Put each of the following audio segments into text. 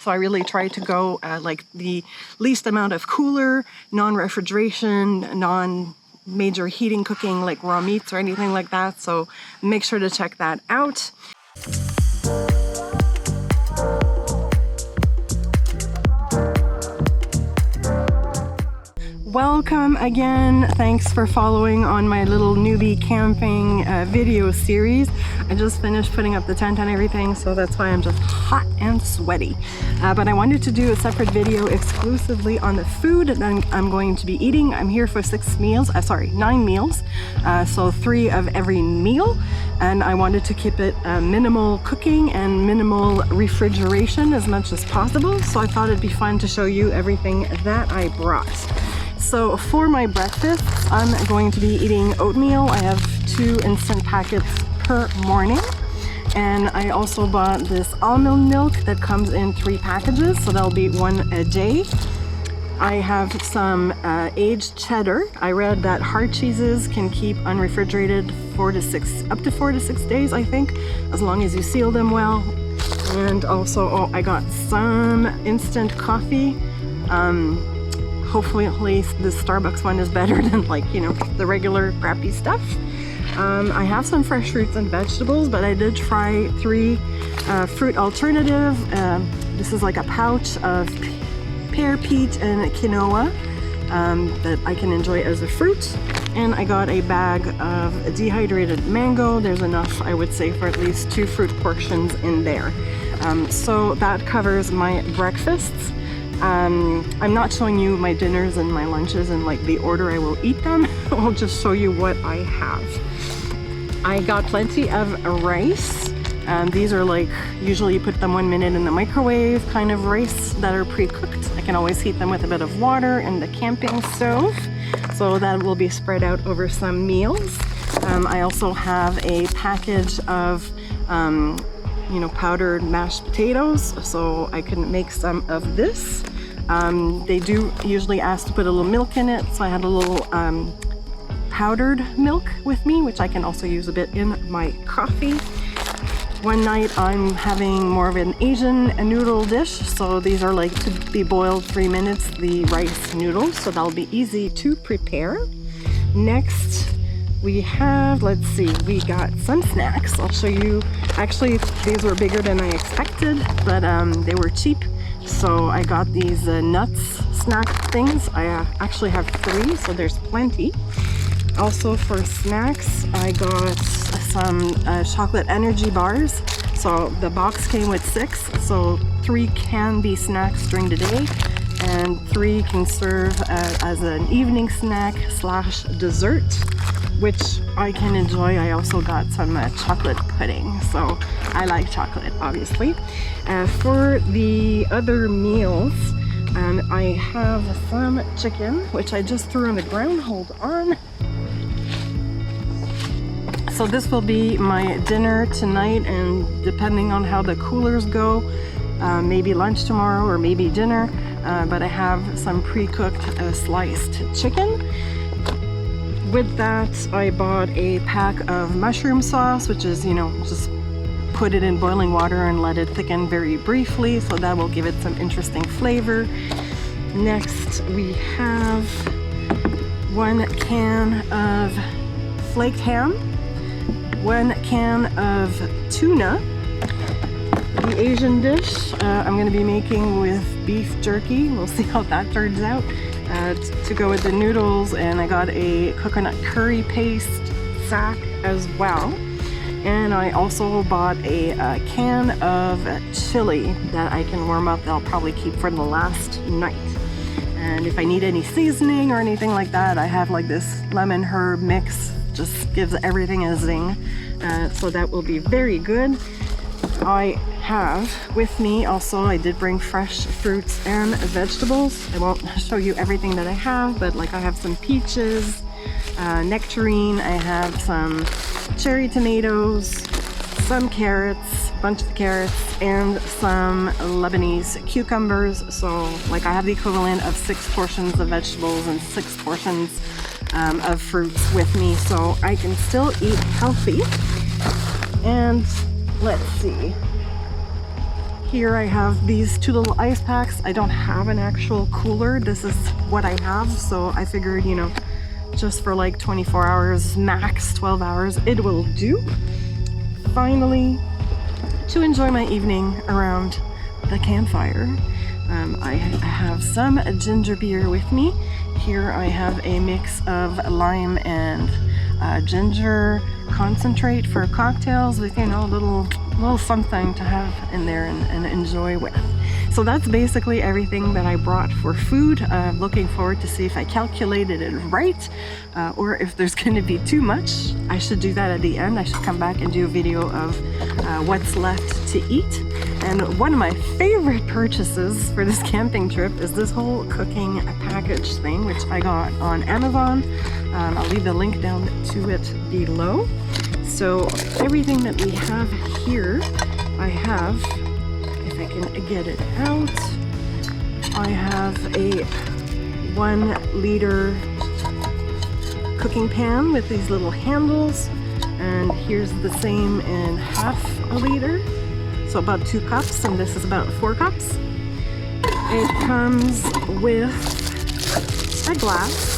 So I really try to go like the least amount of cooler, non-refrigeration, non-major heating cooking like raw meats or anything like that. So make sure to check that out. Welcome again. Thanks for following on my little newbie camping video series. I just finished putting up the tent and everything, so that's why I'm just hot and sweaty. But I wanted to do a separate video exclusively on the food that I'm going to be eating. I'm here for 9 meals, so 3 of every meal. And I wanted to keep it minimal cooking and minimal refrigeration as much as possible. So I thought it'd be fun to show you everything that I brought. So for my breakfasts, I'm going to be eating oatmeal. I have 2 instant packets per morning. And I also bought this almond milk that comes in 3 packages, so that'll be 1 a day. I have some aged cheddar. I read that hard cheeses can keep unrefrigerated up to 4 to 6 days, I think, as long as you seal them well. And also, I got some instant coffee. Hopefully the Starbucks one is better than, like, you know, the regular crappy stuff. I have some fresh fruits and vegetables, but I did try 3 fruit alternative. This is like a pouch of pear, peach, and quinoa that I can enjoy as a fruit. And I got a bag of dehydrated mango. There's enough, I would say, for at least 2 fruit portions in there. So that covers my breakfasts. I'm not showing you my dinners and my lunches and like the order I will eat them. I'll just show you what I have. I got plenty of rice. These are like, usually you put them 1 minute in the microwave kind of rice that are pre-cooked. I can always heat them with a bit of water in the camping stove. So that will be spread out over some meals. I also have a package of powdered mashed potatoes, so I can make some of this. They do usually ask to put a little milk in it, so I had a little powdered milk with me, which I can also use a bit in my coffee. One night I'm having more of an Asian noodle dish, so these are like to be boiled 3 minutes, the rice noodles, so that'll be easy to prepare. Next, we have, we got some snacks. I'll show you. Actually, these were bigger than I expected, but they were cheap. So I got these nuts snack things. I actually have 3, so there's plenty. Also for snacks, I got some chocolate energy bars. So the box came with 6, so 3 can be snacks during the day, and 3 can serve as an evening snack / dessert, which I can enjoy. I also got some chocolate pudding, so I like chocolate, obviously. For the other meals, I have some chicken, which I just threw on the ground. Hold on. So this will be my dinner tonight, and depending on how the coolers go, maybe lunch tomorrow or maybe dinner, but I have some pre-cooked sliced chicken. With that, I bought a pack of mushroom sauce, which is, just put it in boiling water and let it thicken very briefly, so that will give it some interesting flavor. Next, we have 1 can of flaked ham, 1 can of tuna. The Asian dish I'm going to be making with beef jerky. We'll see how that turns out. To go with the noodles, and I got a coconut curry paste sack as well. And I also bought a can of chili that I can warm up, that I'll probably keep for the last night. And if I need any seasoning or anything like that, I have like this lemon herb mix, just gives everything a zing. So that will be very good. I have with me also, I did bring fresh fruits and vegetables. I won't show you everything that I have, but like I have some peaches, nectarine, I have some cherry tomatoes, some carrots, a bunch of carrots, and some Lebanese cucumbers. So like I have the equivalent of 6 portions of vegetables and 6 portions of fruits with me, so I can still eat healthy. And let's see. here I have these 2 little ice packs. I don't have an actual cooler. This is what I have, so I figured, you know, just for like 24 hours, max 12 hours, it will do. Finally, to enjoy my evening around the campfire, I have some ginger beer with me. Here I have a mix of lime and ginger concentrate for cocktails with, you know, a little something to have in there and enjoy with. So that's basically everything that I brought for food. Looking forward to see if I calculated it right, or if there's going to be too much. I should do that at the end. I should come back and do a video of what's left to eat. And one of my favorite purchases for this camping trip is this whole cooking package thing, which I got on Amazon. I'll leave the link down to it below. So everything that we have here, I have, if I can get it out, I have a 1 liter cooking pan with these little handles, and here's the same in ½ a liter, so about 2 cups, and this is about 4 cups. It comes with a glass.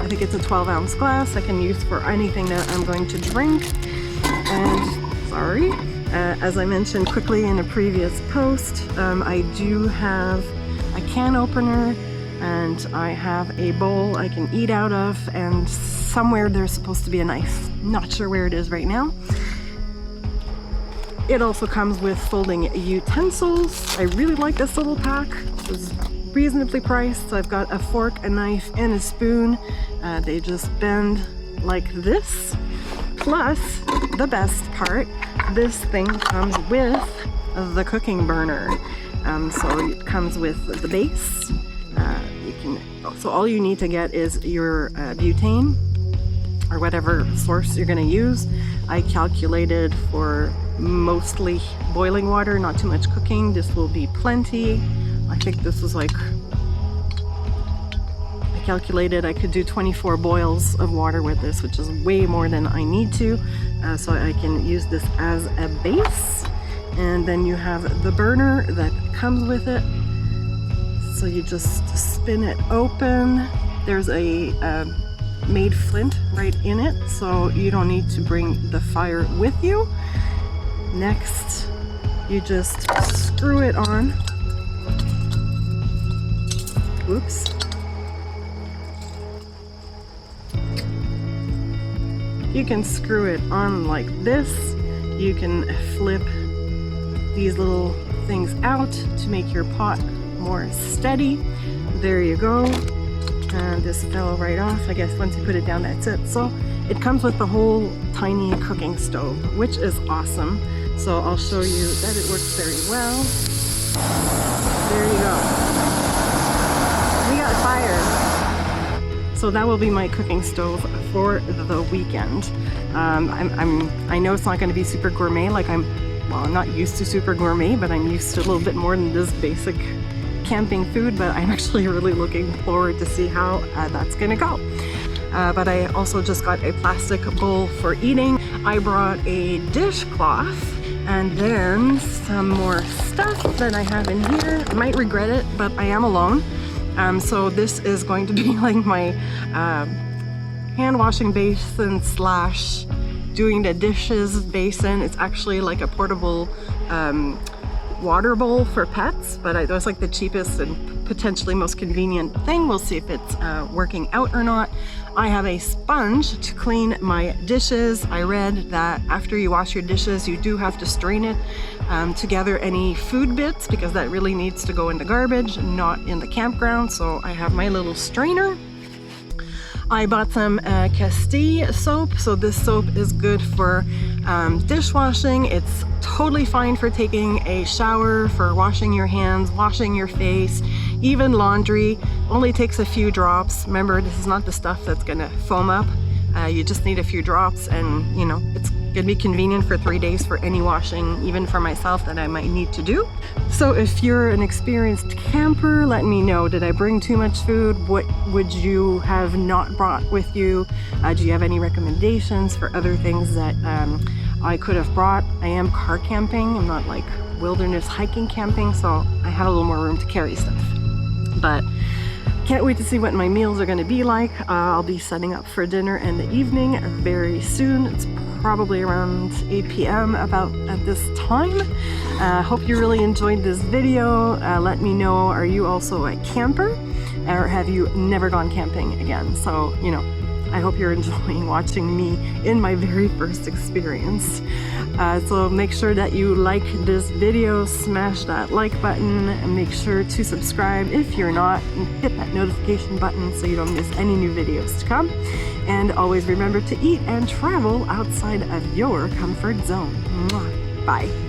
I think it's a 12-ounce glass I can use for anything that I'm going to drink. And sorry, as I mentioned quickly in a previous post, I do have a can opener, and I have a bowl I can eat out of, and somewhere there's supposed to be a knife. Not sure where it is right now. It also comes with folding utensils. I really like this little pack. It's reasonably priced. So I've got a fork, a knife, and a spoon. They just bend like this. Plus, the best part, this thing comes with the cooking burner. So it comes with the base. So all you need to get is your butane, or whatever source you're going to use. I calculated for mostly boiling water, not too much cooking. This will be plenty. I think this was like, I calculated I could do 24 boils of water with this, which is way more than I need to. So I can use this as a base. And then you have the burner that comes with it. So you just spin it open. There's a made flint right in it, so you don't need to bring the fire with you. Next, you just screw it on. Oops. You can screw it on like this. You can flip these little things out to make your pot more steady. There you go. And this fell right off. I guess once you put it down, that's it. So it comes with the whole tiny cooking stove, which is awesome. So I'll show you that it works very well. There you go. We got fire. So that will be my cooking stove for the weekend. I know it's not going to be super gourmet, like I'm not used to super gourmet, but I'm used to a little bit more than this basic camping food, but I'm actually really looking forward to see how that's gonna go. But I also just got a plastic bowl for eating. I brought a dishcloth and then some more stuff that I have in here. I might regret it, but I am alone. So this is going to be like my hand washing basin slash doing the dishes basin. It's actually like a portable water bowl for pets, but it was like the cheapest and potentially most convenient thing. We'll see if it's working out or not. I have a sponge to clean my dishes. I read that after you wash your dishes, you do have to strain it to gather any food bits, because that really needs to go in the garbage, not in the campground. So I have my little strainer. I bought some Castille soap. So this soap is good for dishwashing. It's totally fine for taking a shower, for washing your hands, washing your face, even laundry. Only takes a few drops. Remember, this is not the stuff that's gonna foam up. You just need a few drops, and you know, it's gonna be convenient for 3 days for any washing, even for myself, that I might need to do. So if you're an experienced camper, let me know. Did I bring too much food? What would you have not brought with you? Do you have any recommendations for other things that I could have brought. I am car camping. I'm not like wilderness hiking camping, so I have a little more room to carry stuff. But can't wait to see what my meals are going to be like. I'll be setting up for dinner in the evening very soon. It's probably around 8 p.m. about at this time. Hope you really enjoyed this video. Let me know, are you also a camper or have you never gone camping again? So, you know, I hope you're enjoying watching me in my very first experience. So make sure that you like this video, smash that like button, and make sure to subscribe if you're not, and hit that notification button so you don't miss any new videos to come. And always remember to eat and travel outside of your comfort zone. Mwah. Bye.